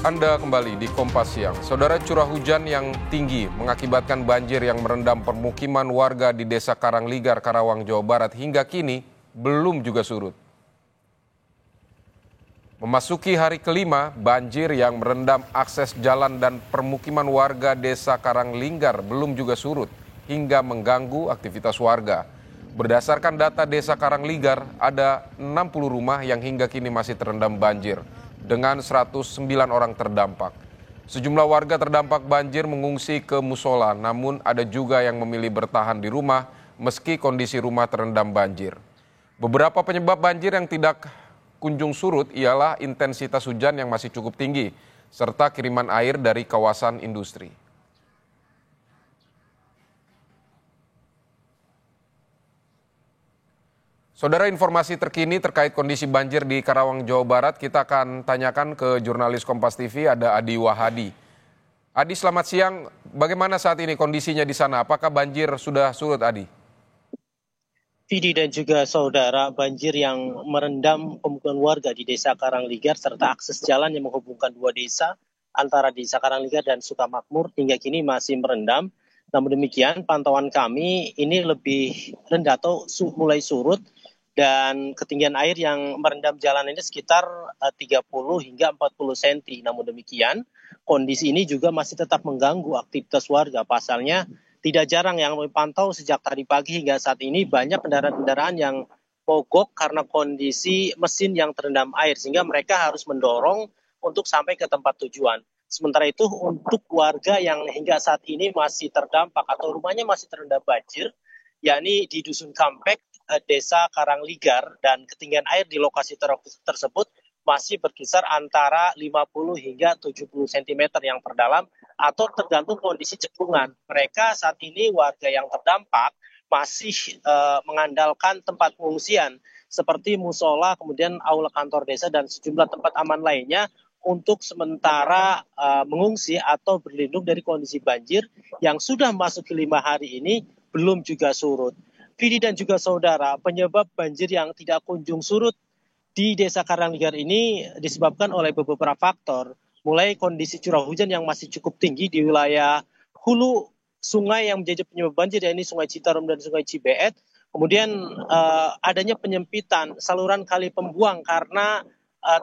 Anda kembali di Kompas Siang. Saudara, curah hujan yang tinggi mengakibatkan banjir yang merendam permukiman warga di Desa Karangligar, Karawang, Jawa Barat hingga kini belum juga surut. Memasuki hari kelima, banjir yang merendam akses jalan dan permukiman warga Desa Karangligar belum juga surut hingga mengganggu aktivitas warga. Berdasarkan data Desa Karangligar, ada 60 rumah yang hingga kini masih terendam banjir dengan 109 orang terdampak. Sejumlah warga terdampak banjir mengungsi ke musola, namun ada juga yang memilih bertahan di rumah meski kondisi rumah terendam banjir. Beberapa penyebab banjir yang tidak kunjung surut ialah intensitas hujan yang masih cukup tinggi, serta kiriman air dari kawasan industri. Saudara, informasi terkini terkait kondisi banjir di Karawang, Jawa Barat, kita akan tanyakan ke jurnalis Kompas TV, ada Adi Wahadi. Adi, selamat siang. Bagaimana saat ini kondisinya di sana? Apakah banjir sudah surut, Adi? Vidi dan juga saudara, banjir yang merendam pemukiman warga di Desa Karangligar serta akses jalan yang menghubungkan dua desa antara Desa Karangligar dan Sukamakmur hingga kini masih merendam. Namun demikian, pantauan kami ini lebih rendah atau mulai surut dan ketinggian air yang merendam jalan ini sekitar 30 hingga 40 cm. Namun demikian, kondisi ini juga masih tetap mengganggu aktivitas warga. Pasalnya, tidak jarang yang kami pantau sejak tadi pagi hingga saat ini banyak kendaraan-kendaraan yang mogok karena kondisi mesin yang terendam air sehingga mereka harus mendorong untuk sampai ke tempat tujuan. Sementara itu untuk warga yang hingga saat ini masih terdampak atau rumahnya masih terendam banjir, yakni di Dusun Kampek, Desa Karangligar, dan ketinggian air di lokasi tersebut masih berkisar antara 50 hingga 70 cm yang terdalam atau tergantung kondisi cekungan. Mereka saat ini warga yang terdampak masih mengandalkan tempat pengungsian seperti musola, kemudian aula kantor desa dan sejumlah tempat aman lainnya untuk sementara mengungsi atau berlindung dari kondisi banjir yang sudah masuk ke 5 hari ini belum juga surut. Vidi dan juga saudara, penyebab banjir yang tidak kunjung surut di Desa Karangligar ini disebabkan oleh beberapa faktor, mulai kondisi curah hujan yang masih cukup tinggi di wilayah hulu sungai yang menjadi penyebab banjir, yaitu Sungai Citarum dan Sungai Cibeet. Kemudian adanya penyempitan saluran kali pembuang karena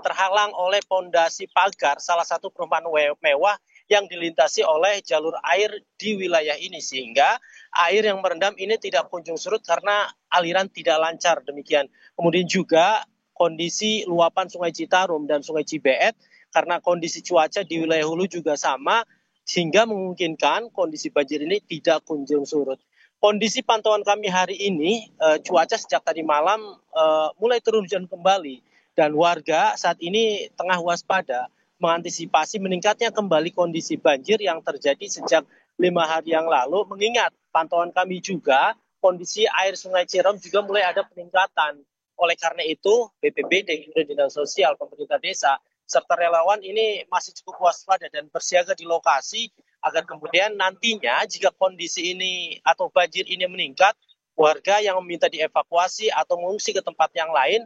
terhalang oleh pondasi pagar salah satu perumahan mewah yang dilintasi oleh jalur air di wilayah ini, sehingga air yang merendam ini tidak kunjung surut karena aliran tidak lancar demikian. Kemudian juga kondisi luapan Sungai Citarum dan Sungai Cibeet karena kondisi cuaca di wilayah hulu juga sama sehingga memungkinkan kondisi banjir ini tidak kunjung surut. Kondisi pantauan kami hari ini, cuaca sejak tadi malam mulai turun hujan kembali dan warga saat ini tengah waspada mengantisipasi meningkatnya kembali kondisi banjir yang terjadi sejak 5 hari yang lalu, mengingat pantauan kami juga kondisi air Sungai Cirum juga mulai ada peningkatan. Oleh karena itu, BPBD, Dinas Sosial, pemerintah desa, serta relawan ini masih cukup waspada dan bersiaga di lokasi agar kemudian nantinya jika kondisi ini atau banjir ini meningkat, warga yang meminta dievakuasi atau mengungsi ke tempat yang lain,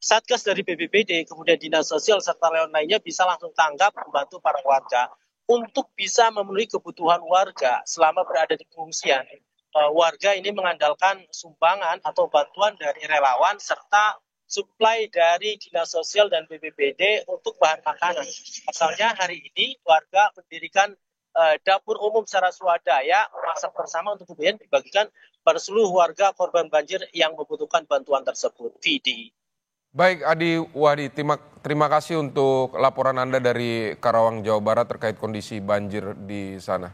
Satgas dari BPBD, kemudian Dinas Sosial, serta relawan lainnya bisa langsung tanggap membantu para warga untuk bisa memenuhi kebutuhan warga selama berada di pengungsian. Warga ini mengandalkan sumbangan atau bantuan dari relawan serta suplai dari Dinas Sosial dan BPBD untuk bahan makanan. Pasalnya hari ini warga mendirikan dapur umum secara swadaya masak bersama untuk kemudian dibagikan pada seluruh warga korban banjir yang membutuhkan bantuan tersebut. Vidi. Baik, Adi Wahdi, terima kasih untuk laporan Anda dari Karawang, Jawa Barat terkait kondisi banjir di sana.